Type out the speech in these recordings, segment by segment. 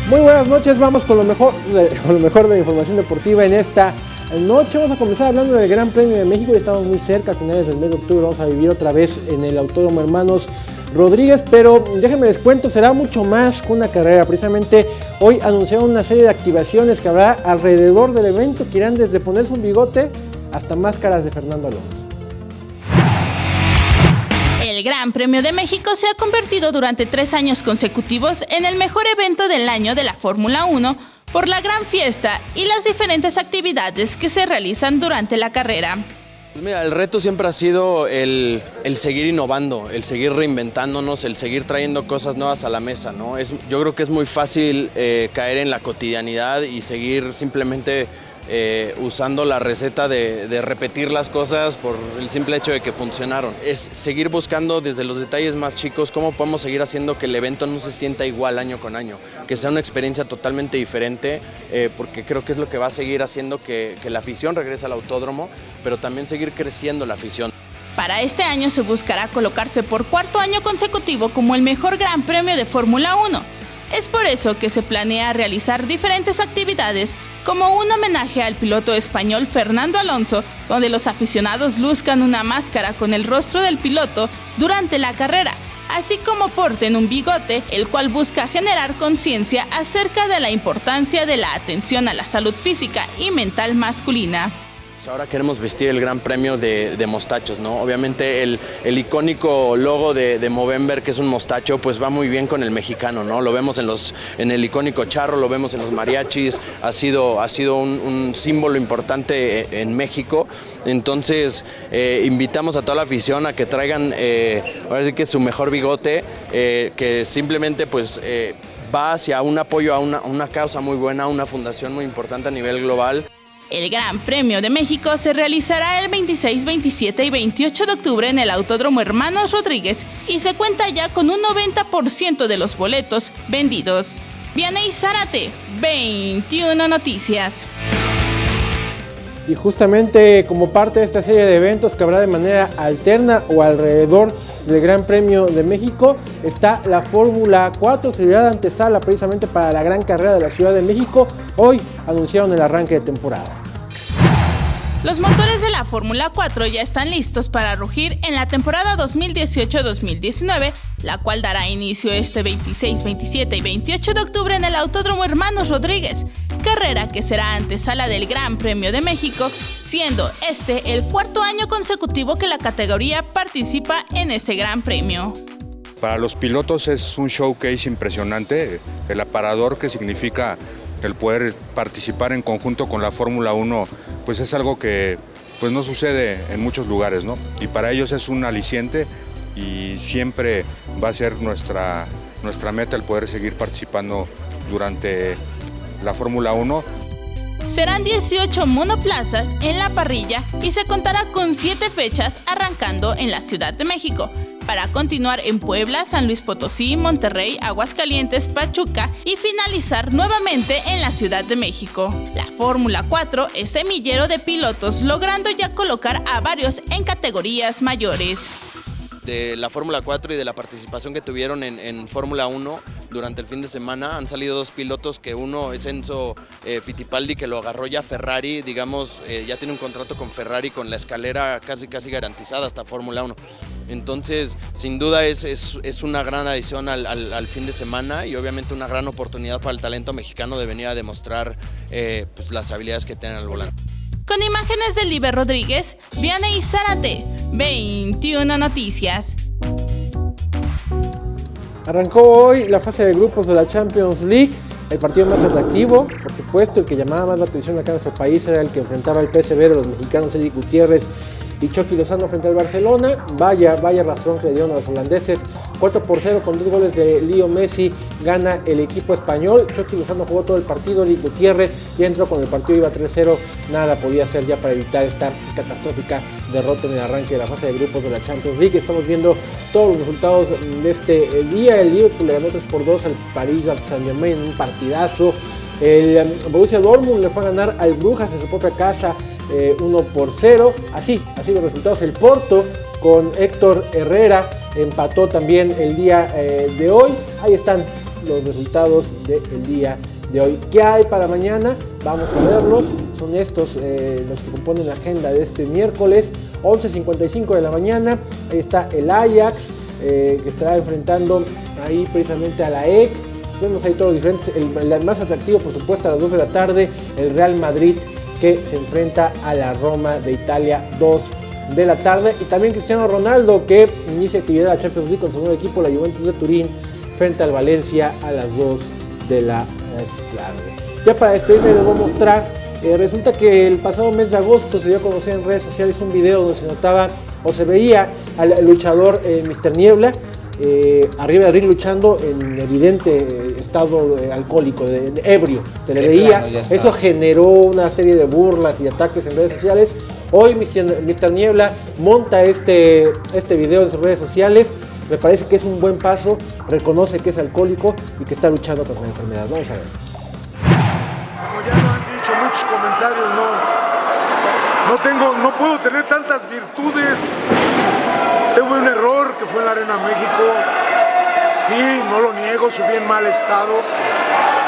Muy buenas noches, vamos con lo mejor de la información deportiva en esta noche. Vamos a comenzar hablando del Gran Premio de México, ya estamos muy cerca, a finales del mes de octubre vamos a vivir otra vez en el Autódromo Hermanos Rodríguez, pero déjenme les cuento, será mucho más que una carrera. Precisamente hoy anunciaron una serie de activaciones que habrá alrededor del evento, que irán desde ponerse un bigote hasta máscaras de Fernando Alonso. El Gran Premio de México se ha convertido durante 3 años consecutivos en el mejor evento del año de la Fórmula 1 por la gran fiesta y las diferentes actividades que se realizan durante la carrera. Pues mira, el reto siempre ha sido el seguir innovando, el seguir reinventándonos, el seguir trayendo cosas nuevas a la mesa, ¿no? Yo creo que es muy fácil caer en la cotidianidad y seguir simplemente usando la receta de repetir las cosas por el simple hecho de que funcionaron. Es seguir buscando desde los detalles más chicos cómo podemos seguir haciendo que el evento no se sienta igual año con año, que sea una experiencia totalmente diferente, porque creo que es lo que va a seguir haciendo que la afición regrese al autódromo, pero también seguir creciendo la afición. Para este año se buscará colocarse por 4º año consecutivo como el mejor Gran Premio de Fórmula 1. Es por eso que se planea realizar diferentes actividades, como un homenaje al piloto español Fernando Alonso, donde los aficionados luzcan una máscara con el rostro del piloto durante la carrera, así como porten un bigote, el cual busca generar conciencia acerca de la importancia de la atención a la salud física y mental masculina. Ahora queremos vestir el Gran Premio de mostachos, ¿no? Obviamente el icónico logo de Movember, que es un mostacho, pues va muy bien con el mexicano, ¿no? Lo vemos en el icónico charro, lo vemos en los mariachis, ha sido un símbolo importante en México. Entonces invitamos a toda la afición a que traigan ahora sí que su mejor bigote, que simplemente pues va hacia un apoyo a una causa muy buena, a una fundación muy importante a nivel global. El Gran Premio de México se realizará el 26, 27 y 28 de octubre en el Autódromo Hermanos Rodríguez y se cuenta ya con un 90% de los boletos vendidos. Vianey Zárate, 21 Noticias. Y justamente como parte de esta serie de eventos que habrá de manera alterna o alrededor del Gran Premio de México, está la Fórmula 4, servirá de antesala precisamente para la gran carrera de la Ciudad de México. Hoy anunciaron el arranque de temporada. Los motores de la Fórmula 4 ya están listos para rugir en la temporada 2018-2019, la cual dará inicio este 26, 27 y 28 de octubre en el Autódromo Hermanos Rodríguez, carrera que será antesala del Gran Premio de México, siendo este el 4º año consecutivo que la categoría participa en este Gran Premio. Para los pilotos es un showcase impresionante, el aparador que significa el poder participar en conjunto con la Fórmula 1, pues es algo que pues no sucede en muchos lugares, ¿no? Y para ellos es un aliciente y siempre va a ser nuestra meta el poder seguir participando durante la Fórmula 1. Serán 18 monoplazas en la parrilla y se contará con 7 fechas arrancando en la Ciudad de México, para continuar en Puebla, San Luis Potosí, Monterrey, Aguascalientes, Pachuca y finalizar nuevamente en la Ciudad de México. La Fórmula 4 es semillero de pilotos, logrando ya colocar a varios en categorías mayores. De la Fórmula 4 y de la participación que tuvieron en Fórmula 1 durante el fin de semana, han salido 2 pilotos, que uno es Enzo Fittipaldi, que lo agarró ya Ferrari, digamos, ya tiene un contrato con Ferrari con la escalera casi garantizada hasta Fórmula 1. Entonces, sin duda es una gran adición al fin de semana y obviamente una gran oportunidad para el talento mexicano de venir a demostrar pues, las habilidades que tienen al volante. Con imágenes de Liber Rodríguez, Vianey Zárate, 21 Noticias. Arrancó hoy la fase de grupos de la Champions League, el partido más atractivo, por supuesto, el que llamaba más la atención acá en nuestro país era el que enfrentaba el PSV de los mexicanos Eric Gutiérrez y Chucky Lozano frente al Barcelona. Vaya rastrón que le dieron a los holandeses. 4-0 con 2 goles de Leo Messi gana el equipo español. Chucky Lozano jugó todo el partido, Eric Gutiérrez ya entró con el partido, iba 3-0, nada podía hacer ya para evitar esta catastrófica derrota en el arranque de la fase de grupos de la Champions League. Estamos viendo todos los resultados de este día. El Liverpool le ganó 3-2 al Paris Saint-Germain, un partidazo. El Borussia Dortmund le fue a ganar al Brujas en su propia casa 1-0. Así los resultados. El Porto con Héctor Herrera empató también el día de hoy. Ahí están los resultados del día de hoy. ¿Qué hay para mañana? Vamos a verlos. Son estos los que componen la agenda de este miércoles, 11:55 de la mañana. Ahí está el Ajax, que estará enfrentando ahí precisamente a la EC. Vemos ahí todos los diferentes. El más atractivo, por supuesto, a las 2 de la tarde, el Real Madrid, que se enfrenta a la Roma de Italia, 2 de la tarde. Y también Cristiano Ronaldo, que inicia actividad de la Champions League con su nuevo equipo, la Juventus de Turín, frente al Valencia a las 2 de la tarde. Ya para despedirme les voy a mostrar, resulta que el pasado mes de agosto se dio a conocer en redes sociales un video donde se notaba o se veía al luchador Mr. Niebla arriba del ring luchando en evidente estado alcohólico, de ebrio, se le veía. Eso generó una serie de burlas y ataques en redes sociales. Hoy Mr. Niebla monta este video en sus redes sociales. Me parece que es un buen paso, reconoce que es alcohólico y que está luchando contra la enfermedad. Vamos a ver. Como ya lo han dicho muchos comentarios, no puedo tener tantas virtudes. Tuve un error que fue en la Arena México. Sí, no lo niego, subí en mal estado,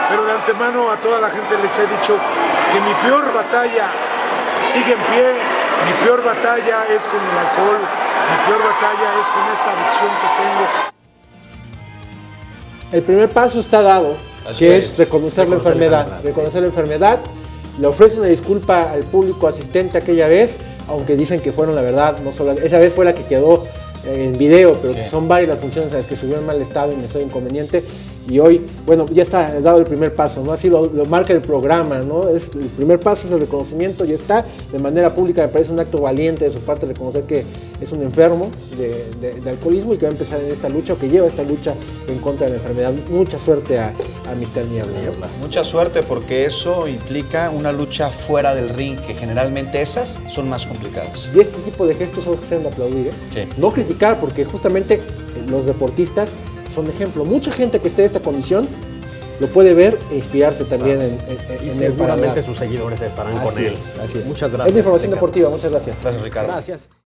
pero de antemano a toda la gente les he dicho que mi peor batalla sigue en pie. Mi peor batalla es con el alcohol. Mi peor batalla es con esta adicción que tengo. El primer paso está dado, que es reconocer la enfermedad. Reconocer la enfermedad. Le ofrece una disculpa al público asistente aquella vez, aunque dicen que fueron, la verdad, no solo esa vez fue la que quedó en video, pero que son varias las funciones en las que subió en mal estado y me soy inconveniente. Y hoy, bueno, ya está dado el primer paso, ¿no? Así lo marca el programa, ¿no? El primer paso es el reconocimiento, ya está, de manera pública. Me parece un acto valiente de su parte reconocer que es un enfermo de alcoholismo y que va a empezar en esta lucha, o que lleva esta lucha en contra de la enfermedad. Mucha suerte a Mr. Niebla. Mucha suerte, porque eso implica una lucha fuera del ring, que generalmente esas son más complicadas. Y este tipo de gestos son los que se deben de aplaudir, ¿eh? Sí. No criticar, porque justamente los deportistas son ejemplo. Mucha gente que esté en esta condición lo puede ver e inspirarse también en y él. seguramente sus seguidores estarán con él. Así es. Muchas gracias. Es la información Ricardo. deportiva. Muchas gracias. Gracias, Ricardo. Gracias.